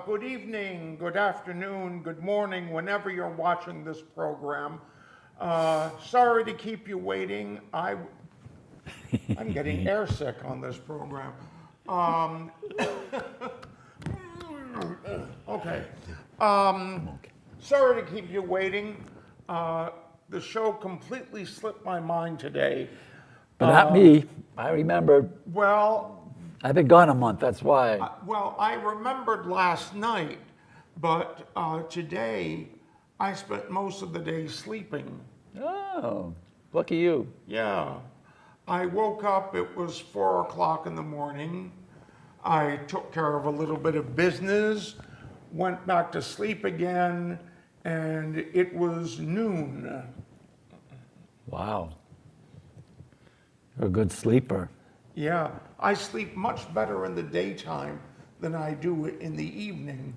Good evening, good afternoon, good morning, whenever you're watching this program. Sorry to keep you waiting. I'm getting airsick on this program. Okay. Sorry to keep you waiting. The show completely slipped my mind today. But not me. I remember. Well, I've been gone a month, that's why. I remembered last night, but today I spent most of the day sleeping. Oh, lucky you. Yeah. I woke up, it was 4 o'clock in the morning. I took care of a little bit of business, went back to sleep again, and it was noon. Wow. You're a good sleeper. Yeah, I sleep much better in the daytime than I do in the evening.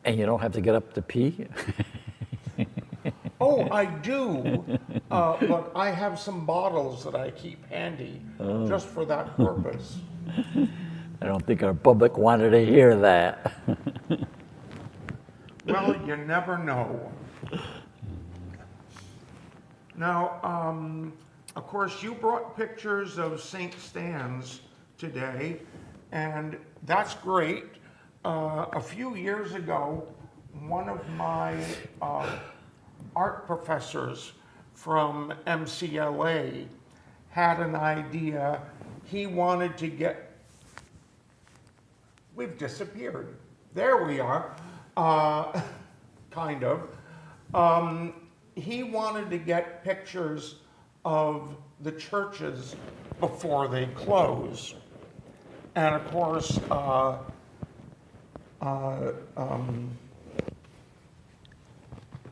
And you don't have to get up to pee? Oh, I do, but I have some bottles that I keep handy just for that purpose. I don't think our public wanted to hear that. Well, you never know. Now, of course, you brought pictures of St. Stan's today, and that's great. A few years ago, one of my art professors from MCLA had an idea. He wanted to get, we've disappeared. There we are, kind of. He wanted to get pictures of the churches before they close. And of course,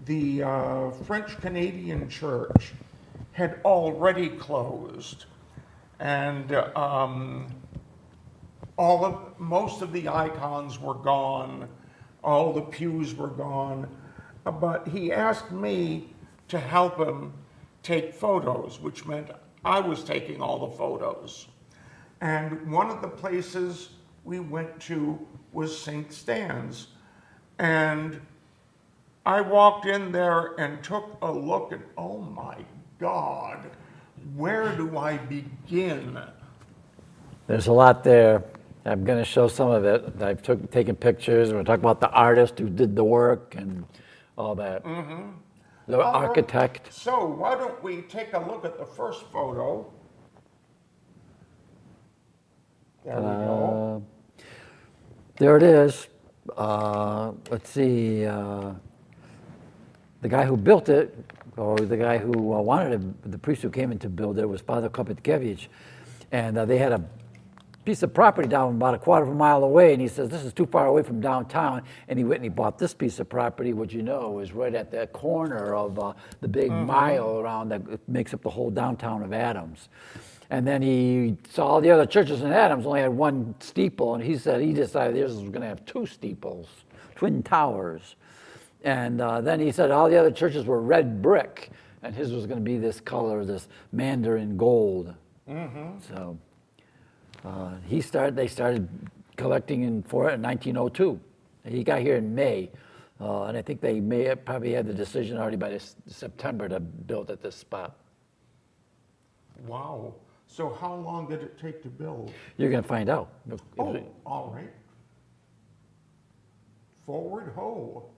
the French Canadian church had already closed, and most of the icons were gone, all the pews were gone, but he asked me to help him take photos, which meant I was taking all the photos. And one of the places we went to was St. Stan's, and I walked in there and took a look, and oh my God, where do I begin? There's a lot there. I'm going to show some of it. I've taken pictures. We're going to talk about the artist who did the work and all that. Mm-hmm. The architect. So why don't we take a look at the first photo? There we go. There it is. Let's see. The guy who built it, or the guy who wanted it, the priest who came in to build it was Father Kopetkevich. And they had a piece of property down about a quarter of a mile away, and he says, this is too far away from downtown, and he went and he bought this piece of property, which is right at the corner of the big mile around that makes up the whole downtown of Adams. And then he saw all the other churches in Adams only had one steeple, and he decided this was going to have two steeples, twin towers. And then he said all the other churches were red brick, and his was going to be this color, this mandarin gold. Mm-hmm. So they started collecting for it in 1902. He got here in May, and I think they probably had the decision already by September to build at this spot. Wow. So how long did it take to build? You're going to find out. Oh, all right. Forward ho.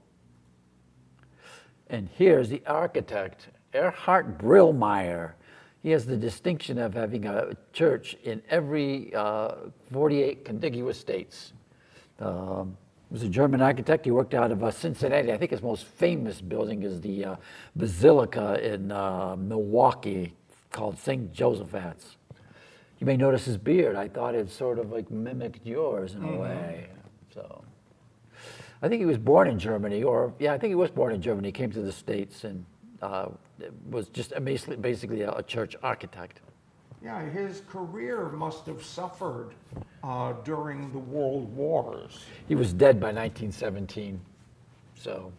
And here's the architect, Erhard Brillmeyer. He has the distinction of having a church in every 48 contiguous states. He was a German architect. He worked out of Cincinnati. I think his most famous building is the Basilica in Milwaukee called St. Joseph's. You may notice his beard. I thought it sort of like mimicked yours in a way. So I think he was born in Germany, I think he was born in Germany. He came to the States and was just basically a church architect. Yeah, his career must have suffered during the World Wars. He was dead by 1917, so.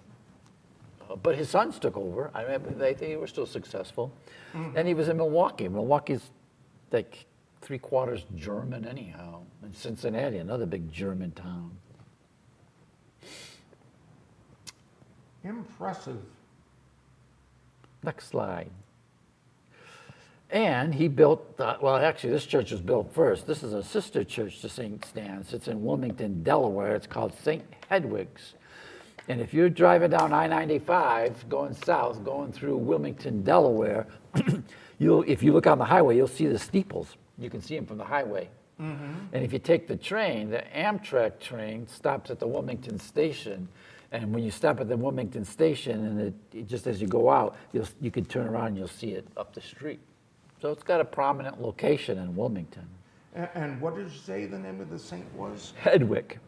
But his sons took over. They were still successful. Mm-hmm. And he was in Milwaukee. Milwaukee's like 3/4 German anyhow. And Cincinnati, another big German town. Impressive. Next slide. And he built, well, actually, this church was built first. This is a sister church to St. Stan's. It's in Wilmington, Delaware. It's called St. Hedwig's. And if you're driving down I-95, going south, going through Wilmington, Delaware, if you look on the highway, you'll see the steeples. You can see them from the highway. Mm-hmm. And if you take the train, the Amtrak train stops at the Wilmington station. And when you stop at the Wilmington station, and just as you go out, you can turn around and you'll see it up the street. So it's got a prominent location in Wilmington. And what did you say the name of the saint was? Hedwig.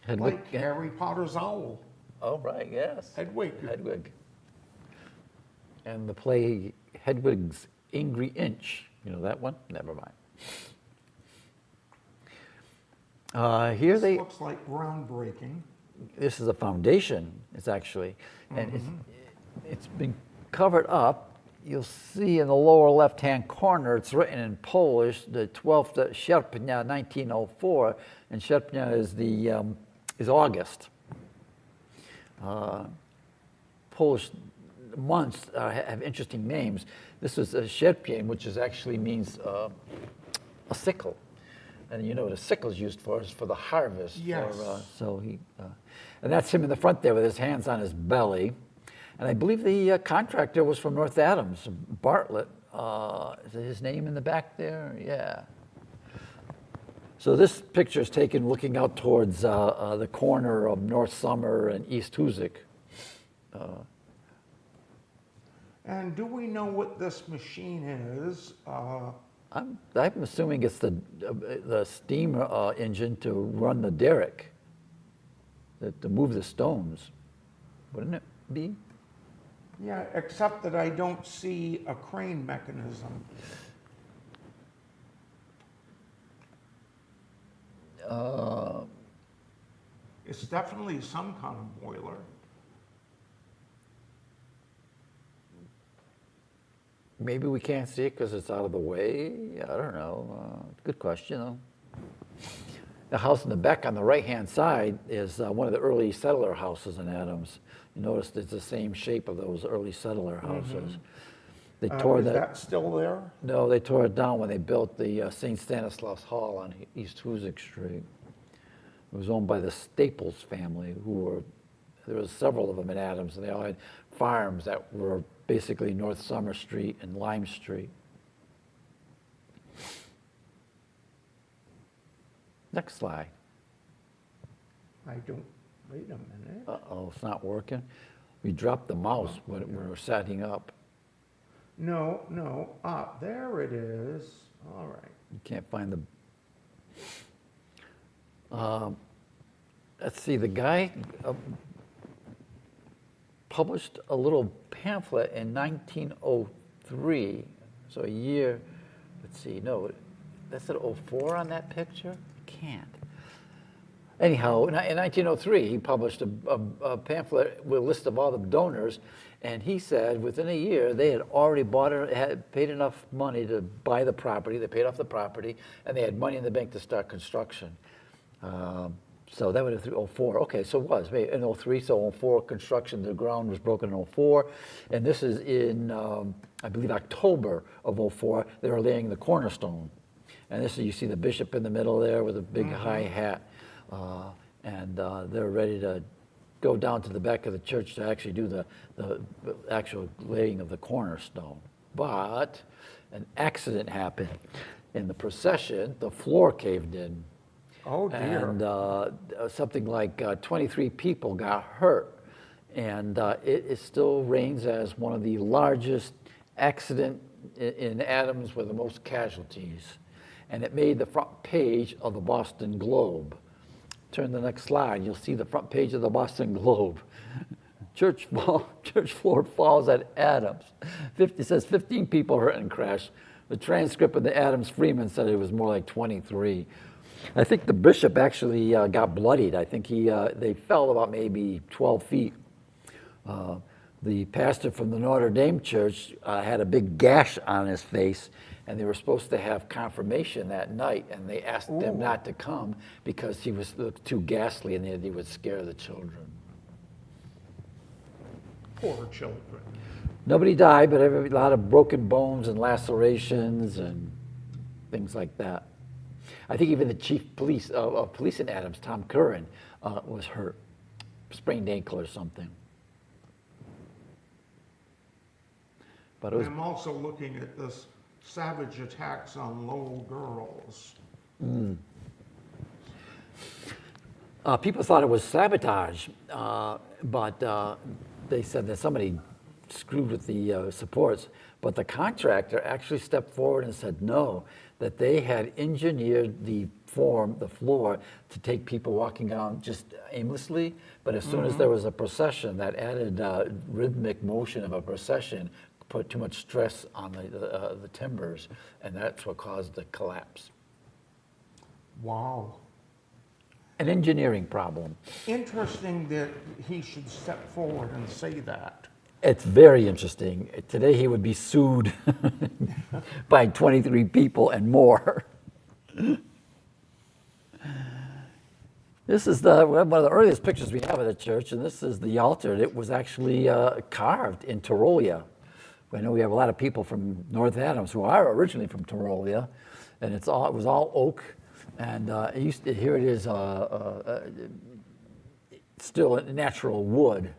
Hedwig. Like Harry Potter's owl. Oh, right, yes. Hedwig. Hedwig. And the play Hedwig's Angry Inch. You know that one? Never mind. Here This they. looks like groundbreaking. This is a foundation. It's actually, and it's been covered up. You'll see in the lower left-hand corner, it's written in Polish, the 12th Sierpnia, 1904, and Sierpnia is August. Polish months have interesting names. This is a Sierpień, which actually means a sickle. And you know what a sickle is used for? Is for the harvest. Yes. And that's him in the front there with his hands on his belly. And I believe the contractor was from North Adams, Bartlett. Is it his name in the back there? Yeah. So this picture is taken looking out towards the corner of North Summer and East Hoosick. And do we know what this machine is? I'm assuming it's the steam engine to run the derrick, to move the stones. Wouldn't it be? Yeah, except that I don't see a crane mechanism. It's definitely some kind of boiler. Maybe we can't see it because it's out of the way. I don't know. Good question, though. The house in the back on the right-hand side is one of the early settler houses in Adams. You notice it's the same shape of those early settler houses. They tore Is that still there? No, they tore it down when they built the St. Stanislaus Hall on East Hoosick Street. It was owned by the Staples family, there was several of them in Adams, and they all had farms that were basically North Summer Street and Lime Street. Next slide. I don't, wait a minute. Uh-oh, it's not working. We dropped the mouse when we were setting up. No, there it is. All right. You can't find the... let's see, the guy published a little pamphlet in 1903, so a year, let's see, no, that's an 04 on that picture? Can't. Anyhow, in 1903, he published a pamphlet with a list of all the donors, and he said within a year they had already had paid enough money to buy the property, they paid off the property, and they had money in the bank to start construction. So that would have been 04. Okay, so it was in 03, so 04 construction, the ground was broken in 04. And this is in, I believe, October of 04, they were laying the cornerstone. And this is, you see the bishop in the middle there with a big high hat. And they're ready to go down to the back of the church to actually do the actual laying of the cornerstone. But an accident happened. In the procession, the floor caved in. Oh, dear. And something like 23 people got hurt. And it still reigns as one of the largest accidents in Adams with the most casualties. And it made the front page of the Boston Globe. Turn the next slide, you'll see the front page of the Boston Globe. Church floor falls at Adams. It says 15 people hurt in crash. The transcript of the Adams Freeman said it was more like 23. I think the bishop actually got bloodied. I think they fell about maybe 12 feet. the pastor from the Notre Dame church had a big gash on his face, and they were supposed to have confirmation that night, and they asked them not to come because he looked too ghastly and he would scare the children. Poor children. Nobody died, but a lot of broken bones and lacerations and things like that. I think even the chief of police in Adams, Tom Curran, was hurt, sprained ankle or something. But it was, I'm also looking at this savage attacks on little girls. people thought it was sabotage, but they said that somebody screwed with the supports. But the contractor actually stepped forward and said no, that they had engineered the floor to take people walking down just aimlessly. But as soon as there was a procession, that added rhythmic motion of a procession put too much stress on the timbers, and that's what caused the collapse. Wow. An engineering problem. Interesting that he should step forward and say that. It's very interesting. Today he would be sued by 23 people and more. This is one of the earliest pictures we have of the church, and this is the altar. It was actually carved in Tyrolia. I know we have a lot of people from North Adams who are originally from Tyrolia, and it was all oak. And here it is, still a natural wood.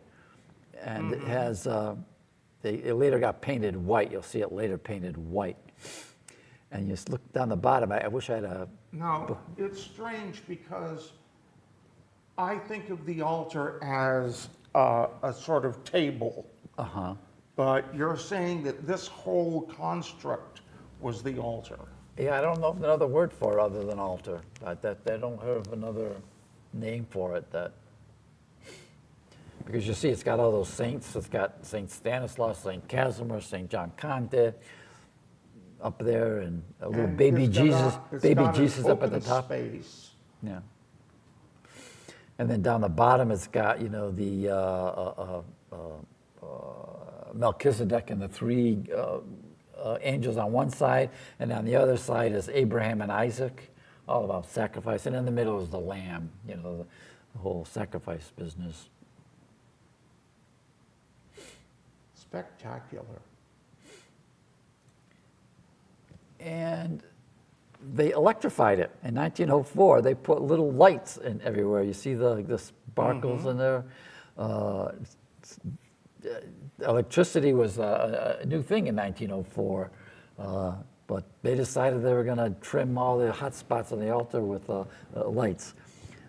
And it has, it later got painted white. You'll see it later painted white. And you just look down the bottom. I wish I had a... Now, it's strange because I think of the altar as a sort of table. Uh-huh. But you're saying that this whole construct was the altar. Yeah, I don't know another word for it other than altar. They don't have another name for it. Because you see, it's got all those saints. It's got St. Stanislaus, St. Casimir, St. John Conte up there, and a little And baby it's got Jesus an up at the open top. Space. Yeah. And then down the bottom, it's got, the Melchizedek and the three angels on one side, and on the other side is Abraham and Isaac, all about sacrifice. And in the middle is the lamb, the whole sacrifice business. Spectacular. And they electrified it. In 1904, they put little lights in everywhere. You see the sparkles in there. Electricity was a new thing in 1904, but they decided they were going to trim all the hot spots on the altar with lights.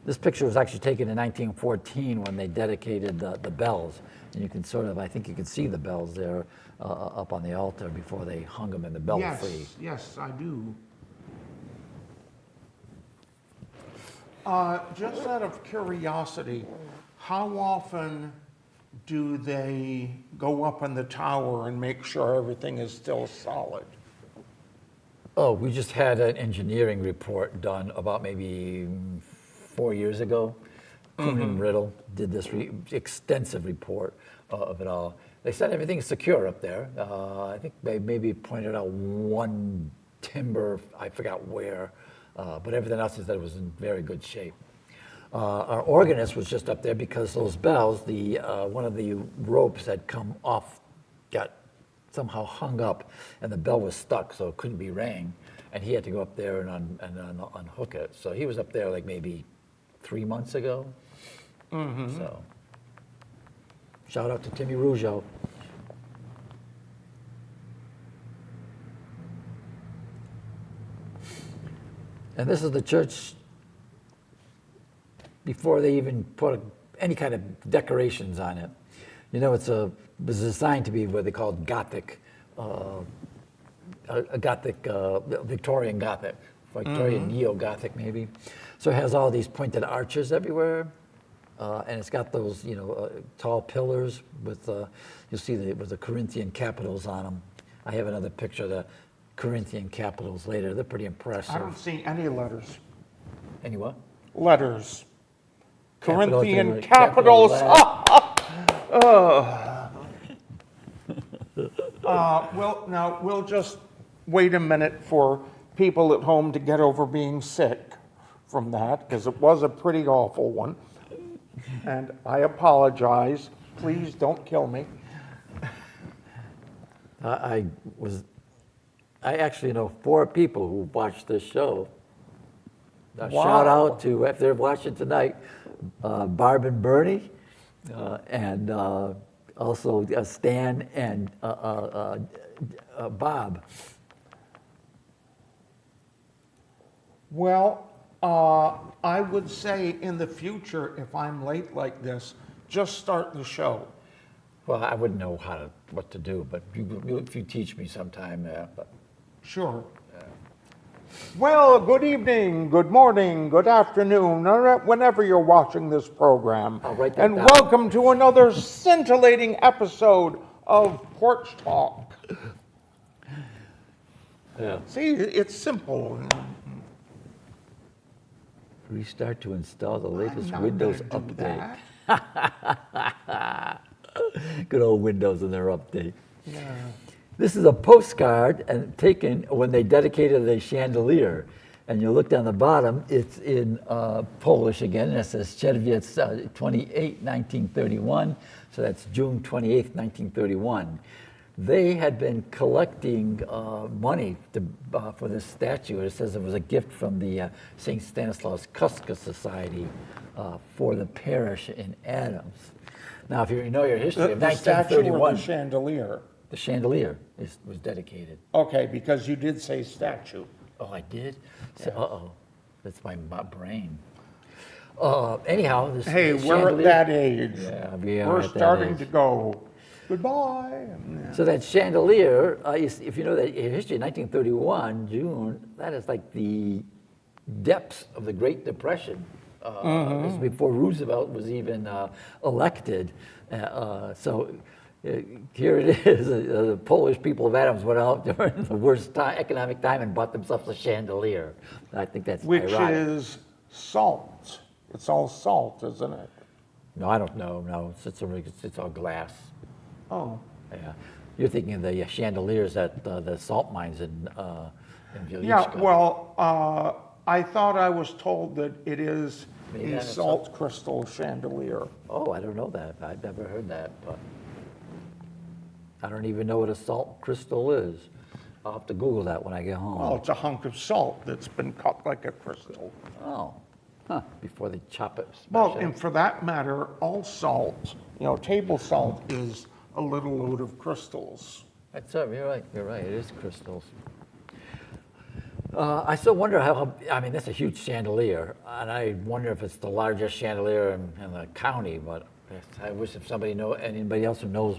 This picture was actually taken in 1914 when they dedicated the bells. And you can I think you can see the bells there up on the altar before they hung them in the belfry. Yes, I do. Just out of curiosity, how often do they go up in the tower and make sure everything is still solid? Oh, we just had an engineering report done about maybe 4 years ago. Kuhn and Riddle did this extensive report of it all. They said everything's secure up there. I think they maybe pointed out one timber, I forgot where, but everything else is that it was in very good shape. Our organist was just up there because those bells, one of the ropes had come off, got somehow hung up, and the bell was stuck, so it couldn't be rang, and he had to go up there and unhook it. So he was up there like maybe 3 months ago. So, shout out to Timmy Rougeau. And this is the church before they even put any kind of decorations on it. It was designed to be what they called Gothic, a Gothic, Victorian Gothic, Victorian Neo-Gothic maybe. So it has all these pointed arches everywhere, and it's got those, tall pillars with, you'll see with the Corinthian capitals on them. I have another picture of the Corinthian capitals later. They're pretty impressive. I don't see any letters. Any what? Letters. Capitals, Corinthian they were capitals. capital We'll just wait a minute for people at home to get over being sick from that, because it was a pretty awful one. And I apologize. Please don't kill me. I actually know 4 people who watched this show. Wow. Shout out to, if they're watching tonight, Barb and Bernie, and also Stan and Bob. Well, I would say in the future, if I'm late like this, just start the show. Well, I wouldn't know what to do, but if you teach me sometime, but Sure. Well, good evening, good morning, good afternoon, or whenever you're watching this program. I'll write that and down. welcome to another scintillating episode of Porch Talk. yeah. See, it's simple. Restart to install the I'm latest not Windows gonna do update. that. Good old Windows and their update. Yeah. This is a postcard and taken when they dedicated a chandelier. And you look down the bottom, it's in Polish again, and it says Czerwiec 28, 1931. So that's June 28th, 1931. They had been collecting money for this statue. It says it was a gift from the St. Stanislaus Kuska Society for the parish in Adams. Now, if you know your history of The statue or 1931, the chandelier? the chandelier was dedicated. Okay, because you did say statue. Oh, I did? So, uh-oh, that's my brain. Anyhow, this Hey, this we're at chandelier- that age. Yeah, we are We're at that starting age. to go, goodbye. Yeah. So that chandelier, if you know that history, 1931, June, that is like the depths of the Great Depression. This is before Roosevelt was even elected. Here it is. The Polish people of Adams went out during the worst economic time and bought themselves a chandelier. I think that's Which ironic. is salt. It's all salt, isn't it? No, I don't know. No, it's all glass. Oh. Yeah, you're thinking of the chandeliers at the salt mines in Wieliczka. Yeah, well, I thought I was told that it is Maybe a that's salt crystal chandelier. Oh, I don't know that. I've never heard that, but I don't even know what a salt crystal is. I'll have to Google that when I get home. Well, it's a hunk of salt that's been cut like a crystal. Oh, huh, before they chop it. Well, smash it. and for that matter, all salt, table salt is a little load of crystals. That's right, you're right, it is crystals. I still wonder that's a huge chandelier, and I wonder if it's the largest chandelier in the county, but I wish if anybody else who knows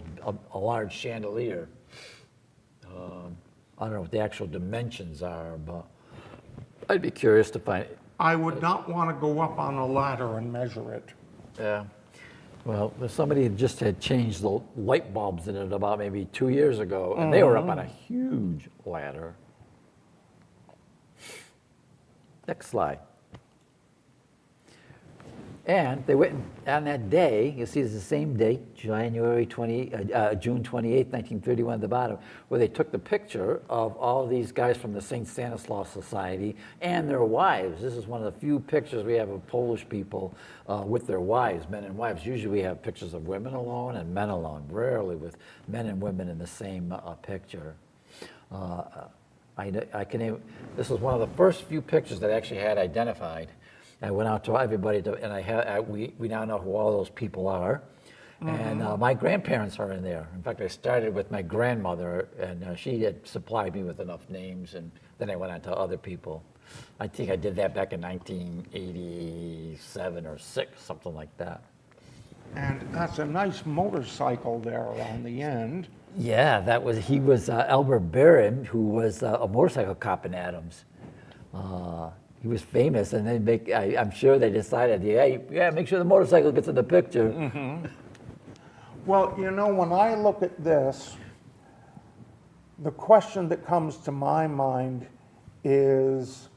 a large chandelier. I don't know what the actual dimensions are, but I'd be curious to find it. I would not want to go up on a ladder and measure it. Yeah. Well, there's somebody that just had changed the light bulbs in it about maybe 2 years ago, and they were up on a huge ladder. Next slide. And they went on that day, you'll see it's the same date, June 28, 1931 at the bottom, where they took the picture of all these guys from the St. Stanislaus Society and their wives. This is one of the few pictures we have of Polish people with their wives, men and wives. Usually we have pictures of women alone and men alone, rarely with men and women in the same picture. This was one of the first few pictures that I actually had identified. I went out to everybody, and we now know who all those people are. And my grandparents are in there. In fact, I started with my grandmother, and she had supplied me with enough names, and then I went on to other people. I think I did that back in 1987 or 6, something like that. And that's a nice motorcycle there on the end. Yeah, he was Albert Barron, who was a motorcycle cop in Adams. He was famous, and I'm sure they decided, make sure the motorcycle gets in the picture. Well, when I look at this, the question that comes to my mind is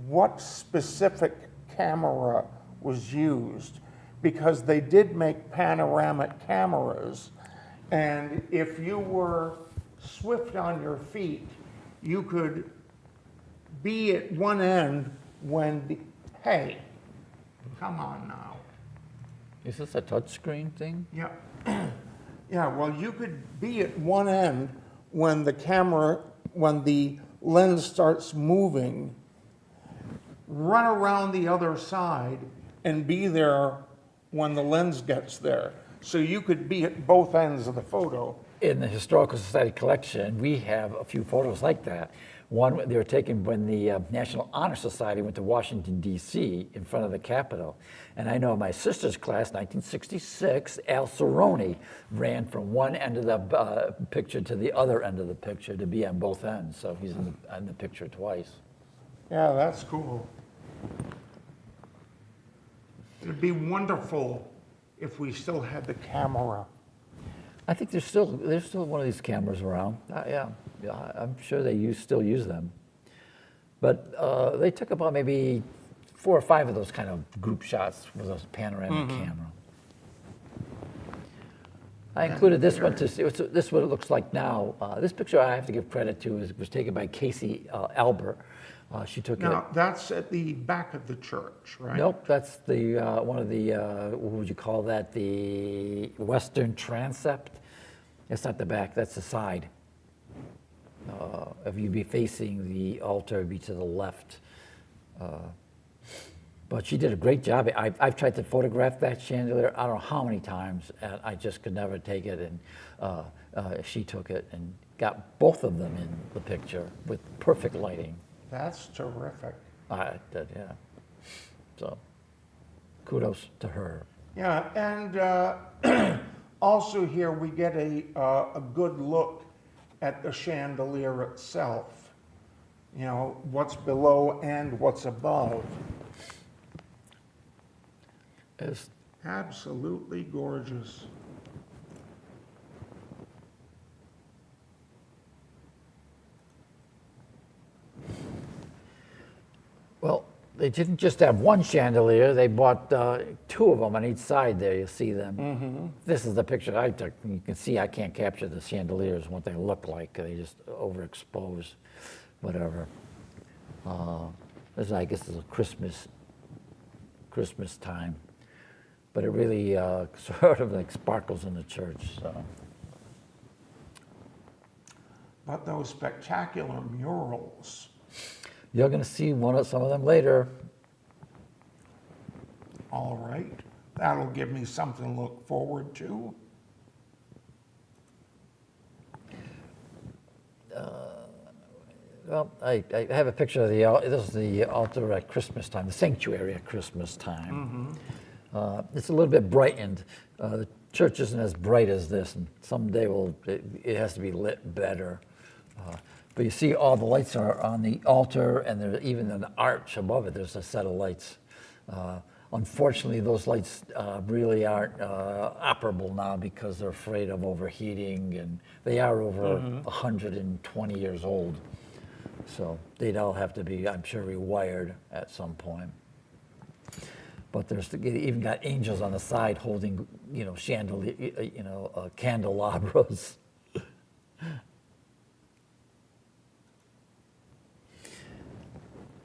what specific camera was used? Because they did make panoramic cameras, And if you were swift on your feet, you could be at one end when the, hey, come on now. Is this a touchscreen thing? Yeah, yeah, well, you could be at one end when the camera, when the lens starts moving, run around the other side and be there when the lens gets there. So you could be at both ends of the photo. In the Historical Society collection, we have a few photos like that. One, they were taken when the National Honor Society went to Washington, D.C., in front of the Capitol. And I know my sister's class, 1966, Al Cerrone ran from one end of the picture to the other end of the picture to be on both ends. So he's in the picture twice. Yeah, that's cool. It'd be wonderful if we still had the camera. I think there's still one of these cameras around. Yeah, I'm sure they still use them. But they took about maybe 4 or 5 of those kind of group shots with a panoramic camera. I included this one to see. This is what it looks like now. This picture I have to give credit to was taken by Casey Albert. She took it. Now, that's at the back of the church, right? Nope, that's the one of the what would you call that? The western transept. It's not the back. That's the side. If you'd be facing the altar, it'd be to the left. But she did a great job. I've tried to photograph that chandelier I don't know how many times, and I just could never take it. And she took it and got both of them in the picture with perfect lighting. That's terrific. I did, yeah. So, kudos to her. Yeah, and also here we get a good look at the chandelier itself. You know, what's below and what's above. It's, Absolutely gorgeous. well, they didn't just have one chandelier. They bought 2 of them on each side there. You see them. This is the picture I took. You can see I can't capture the chandeliers, what they look like. They just overexpose, whatever. This, I guess, is a Christmas time. But it really sort of like sparkles in the church. So. But those spectacular murals. You're going to see some of them later. All right. That'll give me something to look forward to. Well, I have a picture of this is the altar at Christmas time, the sanctuary at Christmas time. It's a little bit brightened. The church isn't as bright as this, and someday it has to be lit better. But you see all the lights are on the altar, and there's even an arch above it, there's a set of lights. Unfortunately, those lights really aren't operable now because they're afraid of overheating, and they are over 120 years old. So they'd all have to be, I'm sure, rewired at some point. But there's even got angels on the side holding, chandelier, candelabras.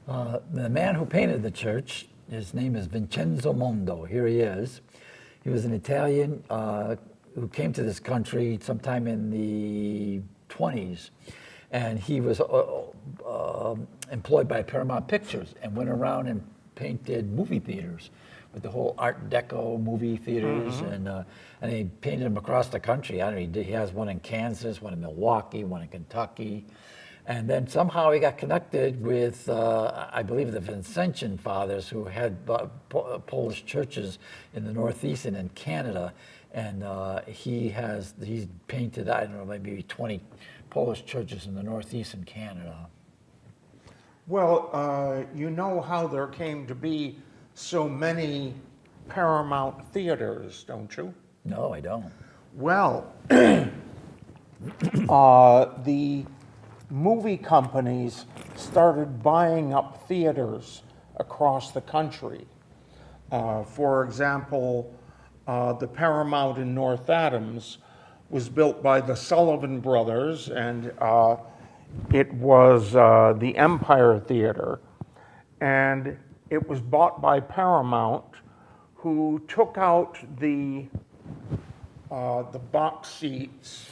The man who painted the church, his name is Vincenzo Mondo. Here he is. He was an Italian who came to this country sometime in the 20s. And he was employed by Paramount Pictures and went around and painted movie theaters with the whole Art Deco movie theaters. And he painted them across the country. I don't know, he has one in Kansas, one in Milwaukee, one in Kentucky. And then somehow he got connected with, I believe, the Vincentian fathers who had Polish churches in the Northeast and in Canada. And he's painted, I don't know, maybe 20 Polish churches in the Northeast and Canada. Well, you know how there came to be so many Paramount theaters, don't you? No, I don't. Well, the movie companies started buying up theaters across the country. For example, the Paramount in North Adams was built by the Sullivan Brothers, and it was the Empire Theater. And it was bought by Paramount, who took out the box seats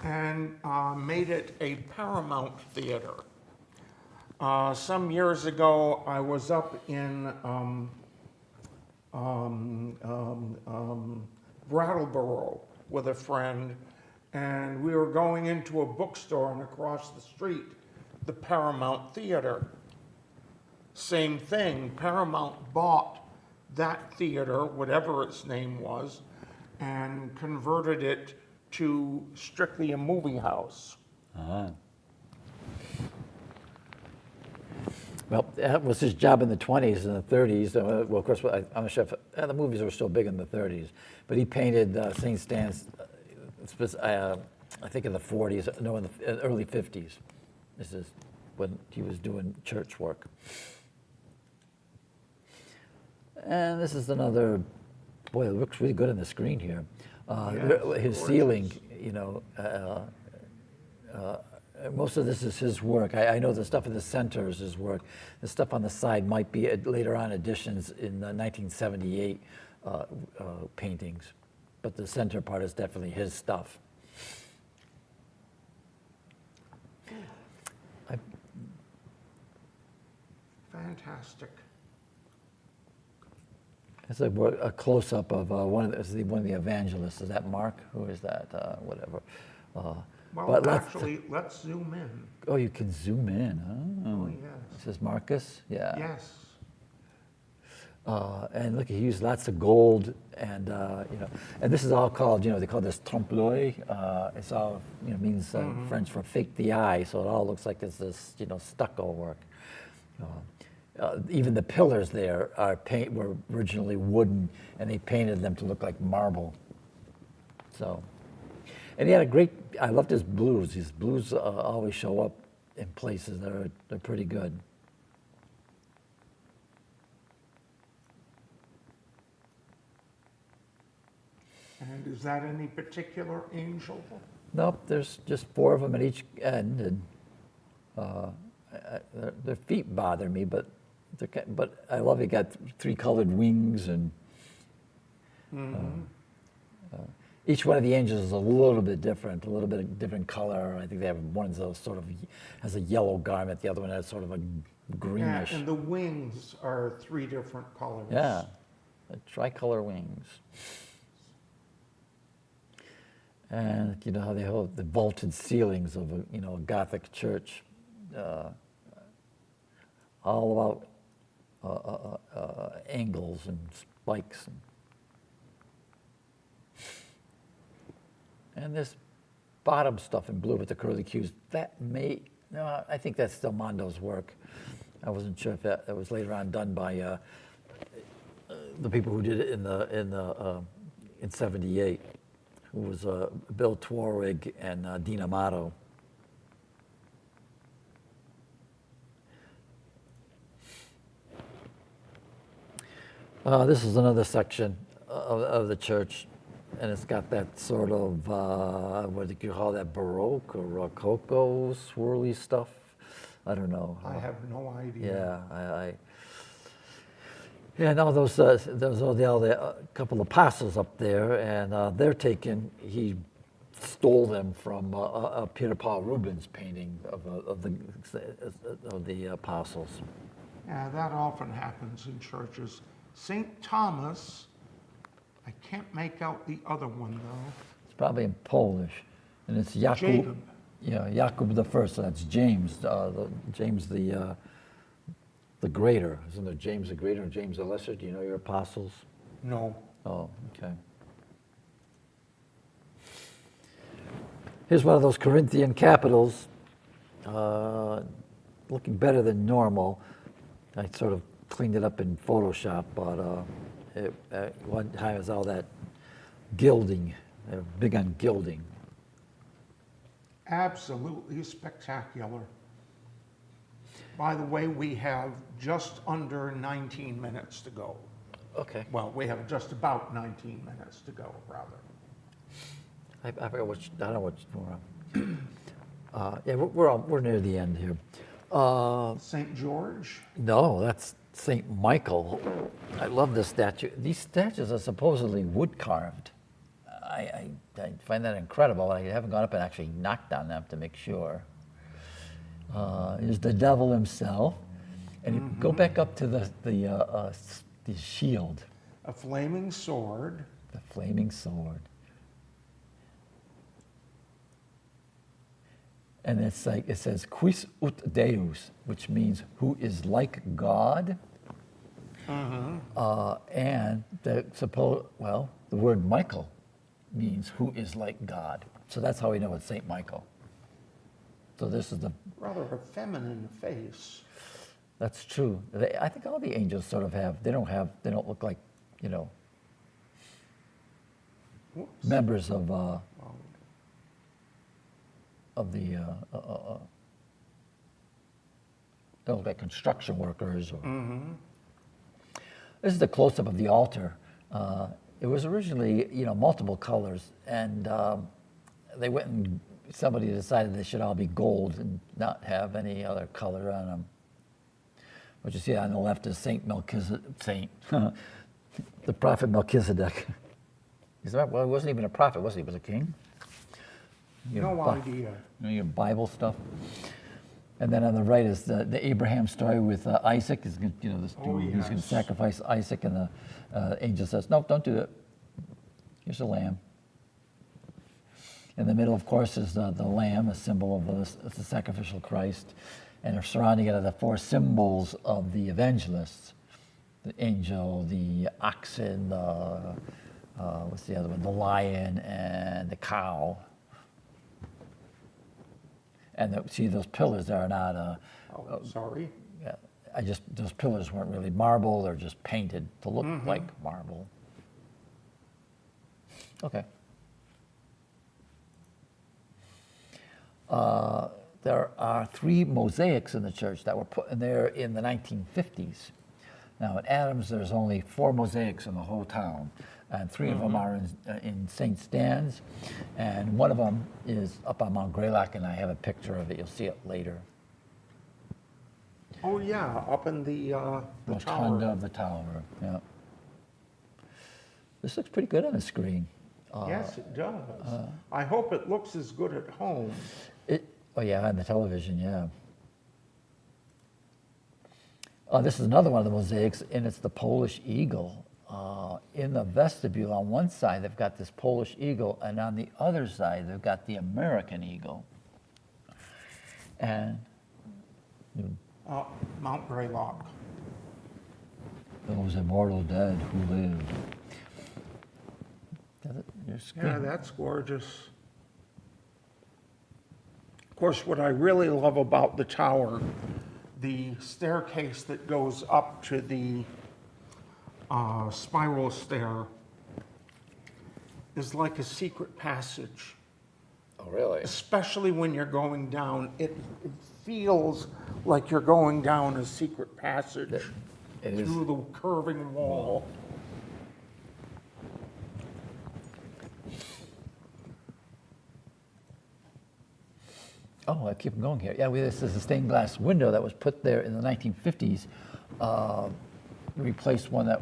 and made it a Paramount Theater. Some years ago, I was up in Brattleboro with a friend, and we were going into a bookstore, and across the street, the Paramount Theater. Same thing, Paramount bought that theater, whatever its name was, and converted it to strictly a movie house. Uh-huh. Well, that was his job in the 20s and the 30s. Well, of course, I'm a chef. The movies were still big in the 30s, but he painted St. Stan's, I think in the 40s, no, in the early 50s. This is when he was doing church work. And this is another, boy, it looks really good on the screen here. His ceiling, most of this is his work. I know the stuff in the center is his work. The stuff on the side might be later on additions in the 1978 paintings, but the center part is definitely his stuff. Fantastic. It's a close-up of one of the evangelists. Is that Mark? Who is that? Whatever. Well, but actually, let's zoom in. Oh, you can zoom in. Oh, yes. This is Marcus? Yeah. Yes. And look, he used lots of gold, and and this is all called, they call this trompe-l'oeil. It's all, means French for fake the eye, so it all looks like it's this, stucco work. Even the pillars there were originally wooden, and they painted them to look like marble. So, and he had I loved his blues. His blues always show up in places that they're pretty good. And is that any particular angel? Nope, there's just 4 of them at each end, and their feet bother me, but I love it. Got 3 colored wings, and each one of the angels is a little bit different, a little bit of different color. I think they have one's sort of has a yellow garment, the other one has sort of a greenish. Yeah, and the wings are 3 different colors. Yeah, the tricolor wings. And you know how they hold the vaulted ceilings of a Gothic church, all about angles and spikes, and this bottom stuff in blue with the curly cues. I think that's still Mondo's work. I wasn't sure if that was later on done by the people who did it in '78. Who was Bill Twarwig and Dean Amato. This is another section of the church, and it's got that sort of, what do you call that, Baroque or Rococo swirly stuff? I don't know. I have no idea. Yeah, Yeah, and all those a couple of apostles up there, and he stole them from Peter Paul Rubens' painting of the apostles. Yeah, that often happens in churches. St. Thomas, I can't make out the other one though. It's probably in Polish, and it's Jakub. Jacob. Yeah, Jakub the First. So that's James. James the Greater. Isn't there James the Greater and James the Lesser? Do you know your apostles? No. Oh, okay. Here's one of those Corinthian capitals, looking better than normal. I sort of cleaned it up in Photoshop, but at one time it was all that gilding. They're big on gilding. Absolutely spectacular. By the way, we have just under 19 minutes to go. Okay. Well, we have just about 19 minutes to go, rather. I forget which, I don't know which one. Yeah, we're near the end here. St. George? No, that's St. Michael. I love this statue. These statues are supposedly wood carved. I find that incredible. I haven't gone up and actually knocked on them to make sure. Is the devil himself. And you go back up to the shield, A flaming sword. the flaming sword. And it's like, it says, quis ut Deus, which means who is like God. And the word Michael means who is like God. So that's how we know it's Saint Michael. So this is the, Rather a feminine face. that's true. I think all the angels sort of have, they don't look like, Whoops. members of Oh, the, they look like construction workers. Or, This is the close-up of the altar. It was originally, multiple colors, and they went and somebody decided they should all be gold and not have any other color on them. What you see on the left is Saint Melchizedek, the prophet Melchizedek. Well, he wasn't even a prophet, was he? He was a king. no idea. Your Bible stuff. And then on the right is the Abraham story with Isaac. Is this dude who's going to yes. sacrifice Isaac, and the angel says, "No, don't do it. Here's a lamb." In the middle, of course, is the lamb, a symbol of the sacrificial Christ, and surrounding it are the four symbols of the evangelists: the angel, the oxen, what's the other one? The lion and the cow. And see, those pillars are not. Sorry. Yeah, those pillars weren't really marble; they're just painted to look like marble. Okay. There are 3 mosaics in the church that were put in there in the 1950s. Now at Adams, there's only 4 mosaics in the whole town, and 3 of them are in St. Stan's, and one of them is up on Mount Greylock, and I have a picture of it. You'll see it later. Oh yeah, up in the Rotunda tower. of the tower. Yeah. This looks pretty good on the screen. Yes, it does. I hope it looks as good at home. Oh yeah, on the television, yeah. This is another one of the mosaics, and it's the Polish eagle. In the vestibule, on one side, they've got this Polish eagle, and on the other side, they've got the American eagle. And Mount Greylock. those immortal dead who live. Your screen. Yeah, that's gorgeous. Of course, what I really love about the tower, the staircase that goes up to the spiral stair is like a secret passage. Oh, really? Especially when you're going down, it feels like you're going down a secret passage It is. through the curving wall. Oh, I keep going here. Yeah, this is a stained glass window that was put there in the 1950s. Replaced one that,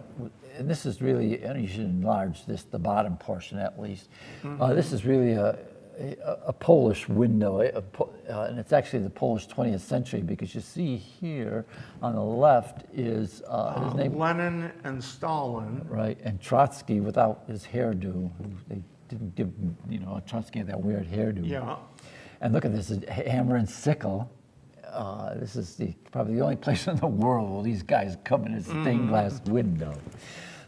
and this is really, and you should enlarge this, the bottom portion at least. This is really a Polish window, and it's actually the Polish 20th century, because you see here on the left is his name, Lenin and Stalin. right, and Trotsky without his hairdo. They didn't give, Trotsky that weird hairdo. Yeah. And look at this, a hammer and sickle. This is probably the only place in the world where these guys come in a stained glass window.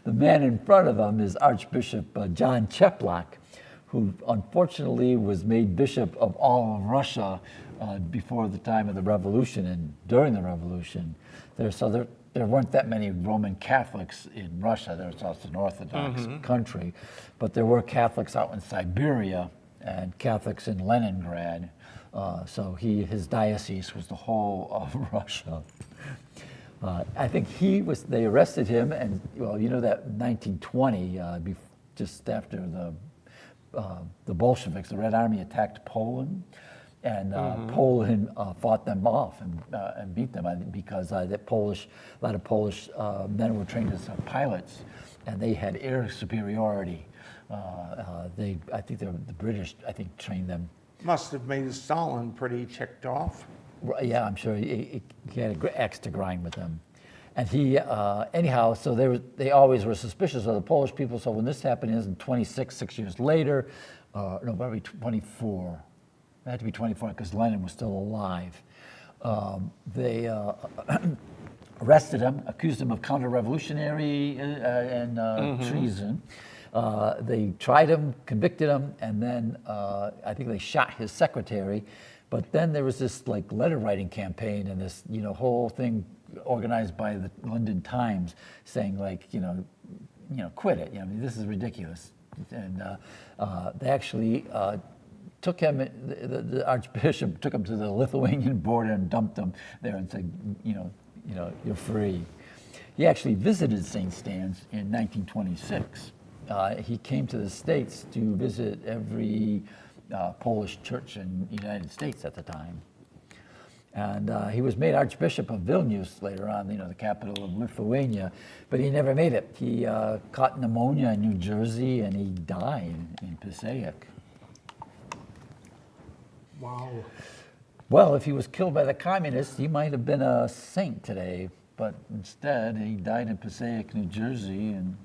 The man in front of them is Archbishop John Cheplock, who unfortunately was made bishop of all of Russia before the time of the revolution and during the revolution. There weren't that many Roman Catholics in Russia. There was also an Orthodox country, but there were Catholics out in Siberia and Catholics in Leningrad. So his diocese was the whole of Russia. I think they arrested him, and that 1920, just after the the Bolsheviks, the Red Army, attacked Poland, and Poland fought them off and beat them because a lot of Polish men were trained as pilots, and they had air superiority. I think the British, trained them. Must have made Stalin pretty ticked off. Yeah, I'm sure he had an axe to grind with them. And he, anyhow, so they always were suspicious of the Polish people. So when this happened in 6 years later, no, probably 24. It had to be 24 because Lenin was still alive. They arrested him, accused him of counter-revolutionary and treason. They tried him, convicted him, and then I think they shot his secretary. But then there was this like letter writing campaign and this whole thing organized by the London Times saying like quit it. This is ridiculous. And they actually took him. The Archbishop took him to the Lithuanian border and dumped him there and said you're free. He actually visited St. Stan's in 1926. He came to the States to visit every Polish church in the United States at the time. And he was made Archbishop of Vilnius later on, the capital of Lithuania, but he never made it. He caught pneumonia in New Jersey and he died in Passaic. Wow. Well, if he was killed by the communists, he might have been a saint today, but instead he died in Passaic, New Jersey, and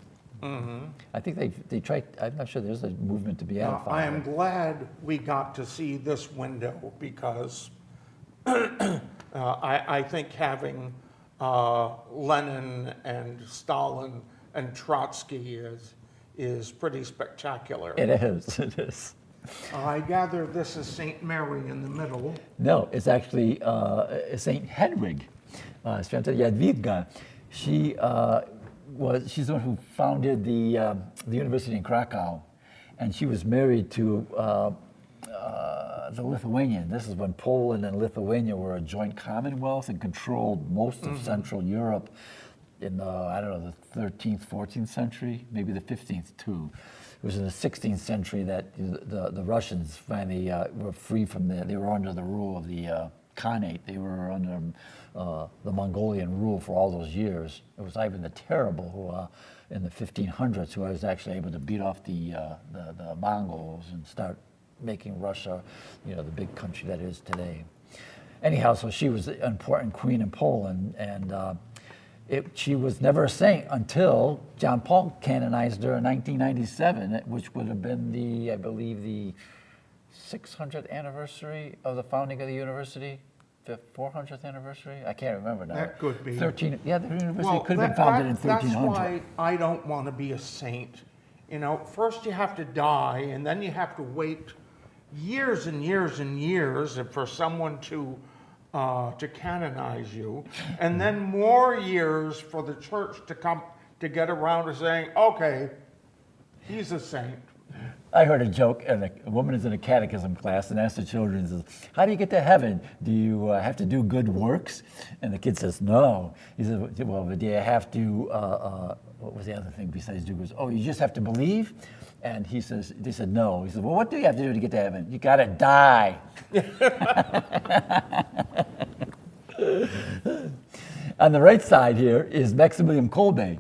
I think they tried. I'm not sure there's a movement to beatify. I am glad we got to see this window because I think having Lenin and Stalin and Trotsky is pretty spectacular. It is. I gather this is St. Mary in the middle. No, it's actually St. Hedwig, Sveta Jadwiga. She's the one who founded the university in Krakow, and she was married to the Lithuanian. This is when Poland and Lithuania were a joint commonwealth and controlled most of Central Europe in the 13th, 14th century, maybe the 15th too. It was in the 16th century that the Russians finally were free from they were under the rule of the Khanate. They were under the Mongolian rule for all those years. It was Ivan the Terrible who, in the 1500s, who was actually able to beat off the Mongols and start making Russia, the big country that it is today. Anyhow, so she was an important queen in Poland, and she was never a saint until John Paul canonized her in 1997, which would have been I believe the 600th anniversary of the founding of the university. The 400th anniversary? I can't remember now. That could be. 13. Yeah, the university could have been founded in 1300. That's why I don't want to be a saint. First you have to die, and then you have to wait years and years and years for someone to canonize you, and then more years for the church to come to get around to saying, okay, he's a saint. I heard a joke, and a woman is in a catechism class and asked the children, says, how do you get to heaven? Do you have to do good works? And the kid says, no. He says, well, do you have to, what was the other thing besides do good? Oh, you just have to believe? And they said, no. He said, well, what do you have to do to get to heaven? You got to die. On the right side here is Maximilian Kolbe.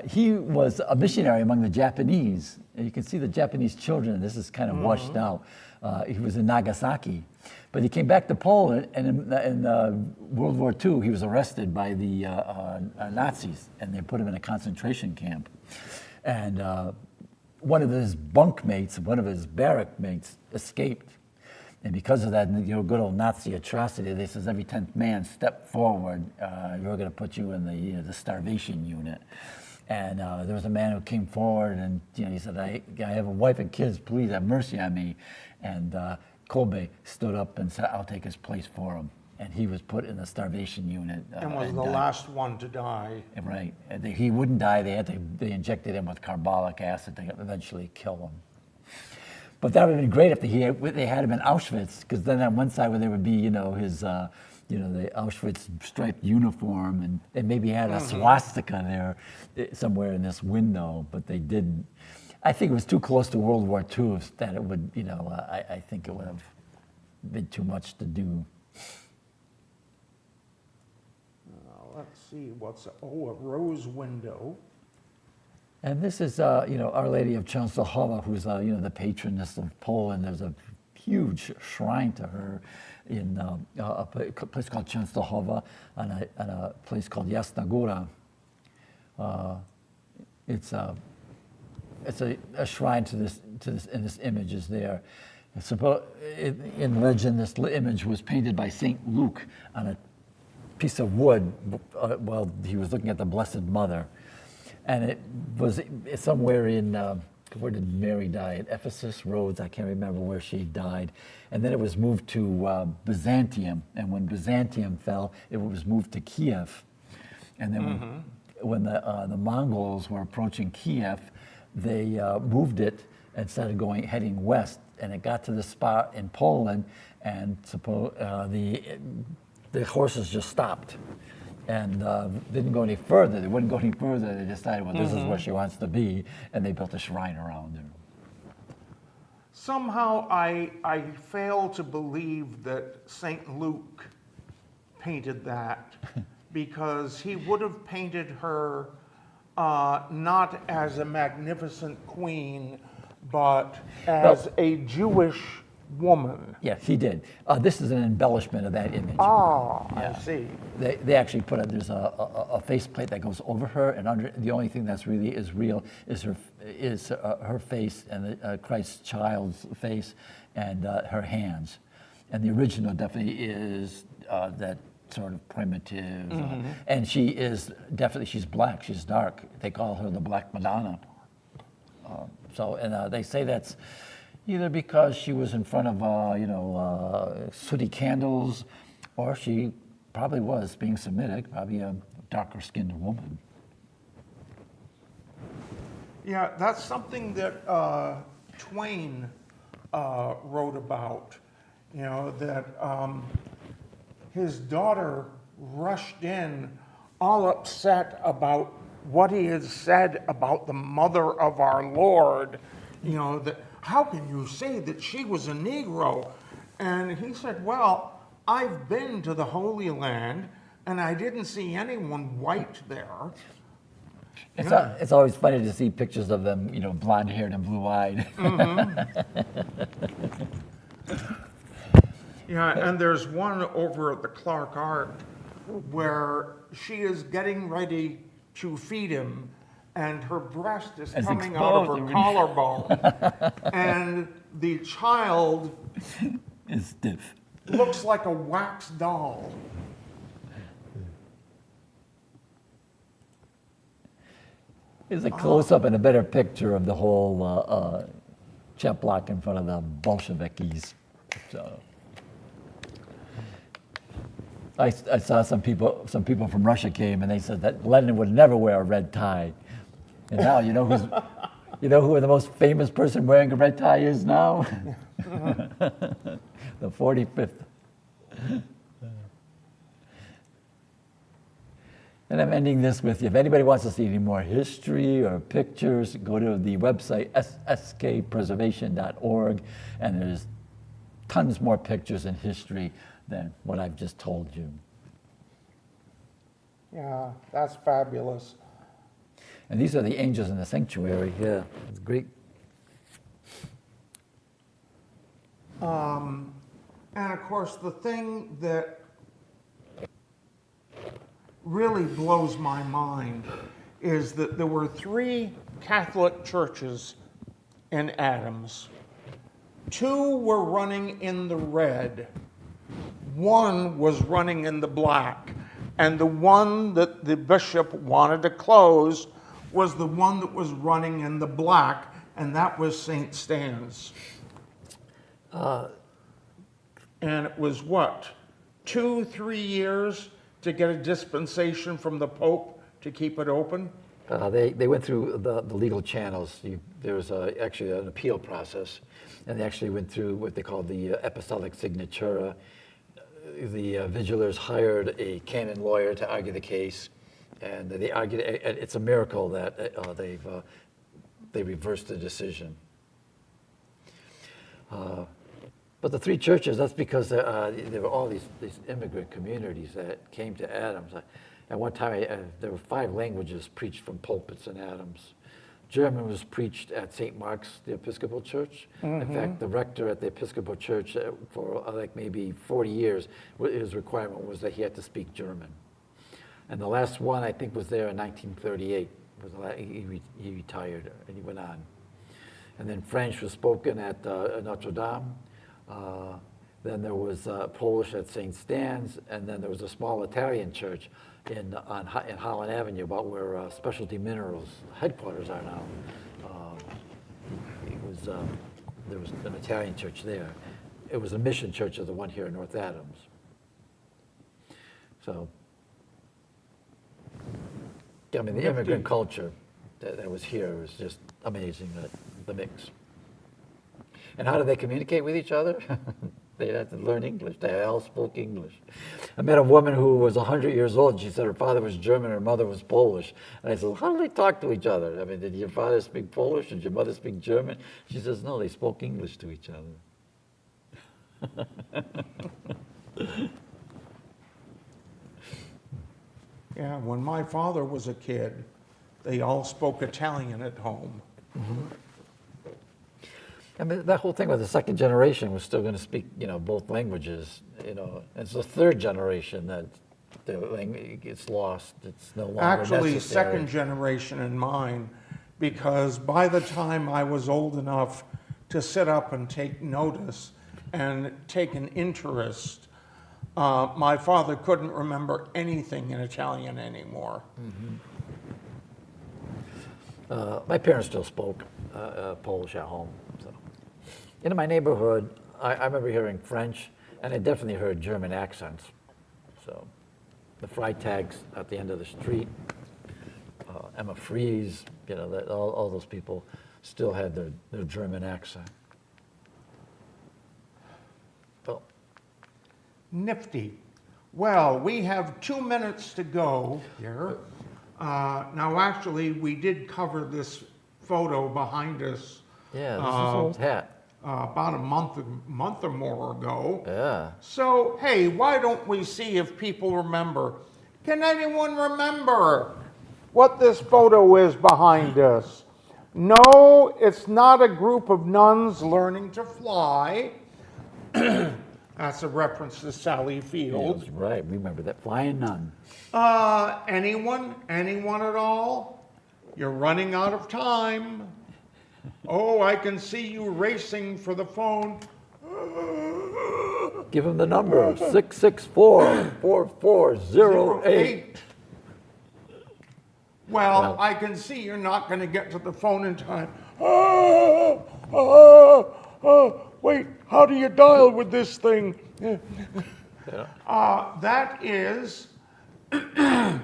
He was a missionary among the Japanese. And you can see the Japanese children. This is kind of washed out. He was in Nagasaki. But he came back to Poland, and in World War II, he was arrested by the Nazis, and they put him in a concentration camp. And one of his bunkmates, one of his barrack mates, escaped. And because of that, good old Nazi atrocity, they says every 10th man step forward, we're going to put you in the starvation unit. And there was a man who came forward, and he said, I have a wife and kids, please have mercy on me. And Kolbe stood up and said, I'll take his place for him. And he was put in the starvation unit. And was the last one to die. Right. He wouldn't die. They injected him with carbolic acid to eventually kill him. But that would have been great if they had him in Auschwitz, because then on one side where there would be, his, the Auschwitz striped uniform, and maybe had a swastika there somewhere in this window, but they didn't. I think it was too close to World War II that it would, I think it would have been too much to do. Let's see, a rose window. And this is, Our Lady of Częstochowa, who's, the patroness of Poland. There's a huge shrine to her in a place called Częstochowa and a place called Jasna Góra. It's a shrine to this, and this image is there. In legend, this image was painted by Saint Luke on a piece of wood while he was looking at the Blessed Mother. And it was somewhere in, where did Mary die? At Ephesus, Rhodes, I can't remember where she died. And then it was moved to Byzantium. And when Byzantium fell, it was moved to Kiev. And then when the Mongols were approaching Kiev, they moved it and started heading west. And it got to the spot in Poland, and the horses just stopped. And didn't go any further. They wouldn't go any further. They decided, well, this is where she wants to be, and they built a shrine around her. Somehow I fail to believe that St. Luke painted that, because he would have painted her not as a magnificent queen, but as a Jewish woman. Yes, he did. This is an embellishment of that image. Ah, yeah. I see. They actually there's a faceplate that goes over her, and under the only thing that's really is real is her face and Christ's child's face and her hands. And the original definitely is that sort of primitive. And she's black, she's dark. They call her the Black Madonna. They say that's either because she was in front of, sooty candles, or she probably was being Semitic, probably a darker-skinned woman. Yeah, that's something that Twain wrote about, that his daughter rushed in all upset about what he had said about the mother of our Lord, that how can you say that she was a Negro? And he said, well, I've been to the Holy Land, and I didn't see anyone white there. It's always funny to see pictures of them, blonde-haired and blue-eyed. Yeah, and there's one over at the Clark Art where she is getting ready to feed him, and her breast is coming out of her collarbone, and the child is stiff. Looks like a wax doll. Here's a close-up and a better picture of the whole chap block in front of the Bolshevikis. So, I saw some people from Russia came, and they said that Lenin would never wear a red tie. And now you know who the most famous person wearing a red tie is now? The 45th. And I'm ending this with, if anybody wants to see any more history or pictures, go to the website skpreservation.org, and there's tons more pictures and history than what I've just told you. Yeah, that's fabulous. And these are the angels in the sanctuary. Yeah, it's great. And of course, the thing that really blows my mind is that there were 3 Catholic churches in Adams. 2 were running in the red. 1 was running in the black. And the one that the bishop wanted to close was the one that was running in the black, and that was St. Stan's. And it was what, 2-3 years to get a dispensation from the Pope to keep it open? They went through the legal channels. There was actually an appeal process, and they actually went through what they call the apostolic signatura. The vigilers hired a canon lawyer to argue the case, and they argued. It's a miracle that they've they reversed the decision. But the three churches, that's because there were all these immigrant communities that came to Adams. At one time, there were 5 languages preached from pulpits in Adams. German was preached at St. Mark's, the Episcopal Church. In fact, the rector at the Episcopal Church for like maybe 40 years, his requirement was that he had to speak German. And the last one, I think, was there in 1938. He retired and he went on. And then French was spoken at Notre Dame. Then there was Polish at St. Stan's, and then there was a small Italian church in Holland Avenue, about where Specialty Minerals headquarters are now. There was an Italian church there. It was a mission church of the one here in North Adams. So, I mean, the immigrant culture that was here was just amazing, the mix. And how did they communicate with each other? They had to learn English. They all spoke English. I met a woman who was 100 years old. She said her father was German, her mother was Polish. And I said, well, how do they talk to each other? I mean, did your father speak Polish? Did your mother speak German? She says, no, they spoke English to each other. Yeah, when my father was a kid, they all spoke Italian at home. I mean, that whole thing with the second generation was still going to speak, both languages, It's the third generation that the language gets lost. It's no longer Actually, necessary. second generation in mine, because by the time I was old enough to sit up and take notice and take an interest, my father couldn't remember anything in Italian anymore. My parents still spoke Polish at home. So. In my neighborhood, I remember hearing French, and I definitely heard German accents. So the Freitags at the end of the street, Emma Fries, all those people still had their German accent. Well, Nifty. Well, we have 2 minutes to go here. Now, actually, we did cover this photo behind us. Yeah, this is an old hat. About a month or more ago. Yeah. So, hey, why don't we see if people remember? Can anyone remember what this photo is behind us? No, it's not a group of nuns learning to fly. That's a reference to Sally Field. That's right. Remember that flying nun. Anyone at all? You're running out of time. Oh, I can see you racing for the phone. Give him the number, 664-4408. Well, I can see you're not going to get to the phone in time. Wait, how do you dial with this thing? That is the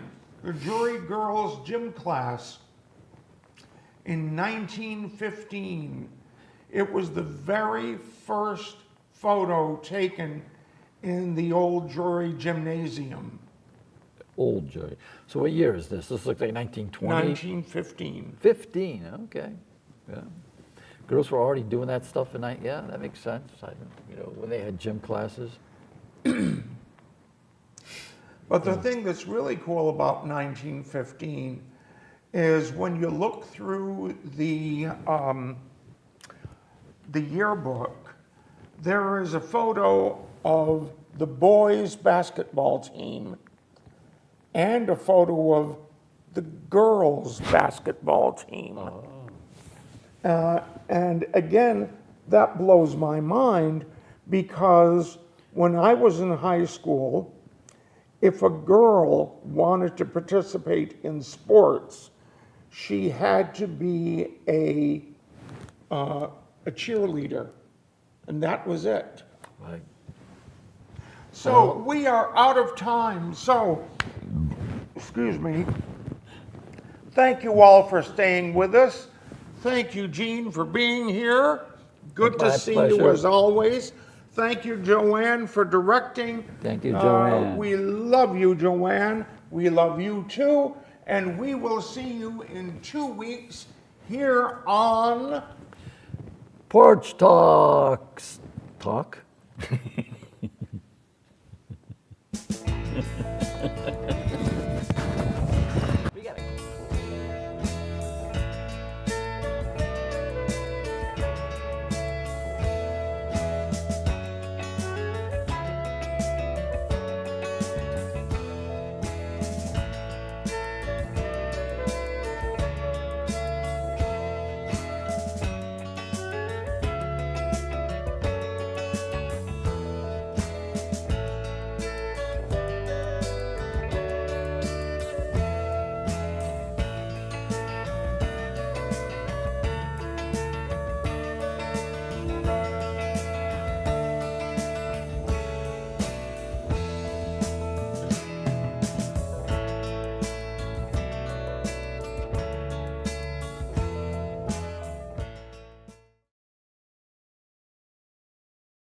Jury Girls Gym class in 1915. It was the very first photo taken in the old Jury Gymnasium. Old Jury. So what year is this? This looks like 1920? 1915. 15, okay. Yeah. Girls were already doing that stuff yeah, that makes sense. When they had gym classes. But the thing that's really cool about 1915 is when you look through the yearbook, there is a photo of the boys' basketball team and a photo of the girls' basketball team. And again, that blows my mind because when I was in high school, if a girl wanted to participate in sports, she had to be a cheerleader, and that was it. Right. So we are out of time. So, excuse me. Thank you all for staying with us. Thank you, Gene, for being here. Good to see you as always. Thank you, Joanne, for directing. Thank you, Joanne. We love you, Joanne. We love you too. And we will see you in 2 weeks here on Porch Talks. Talk?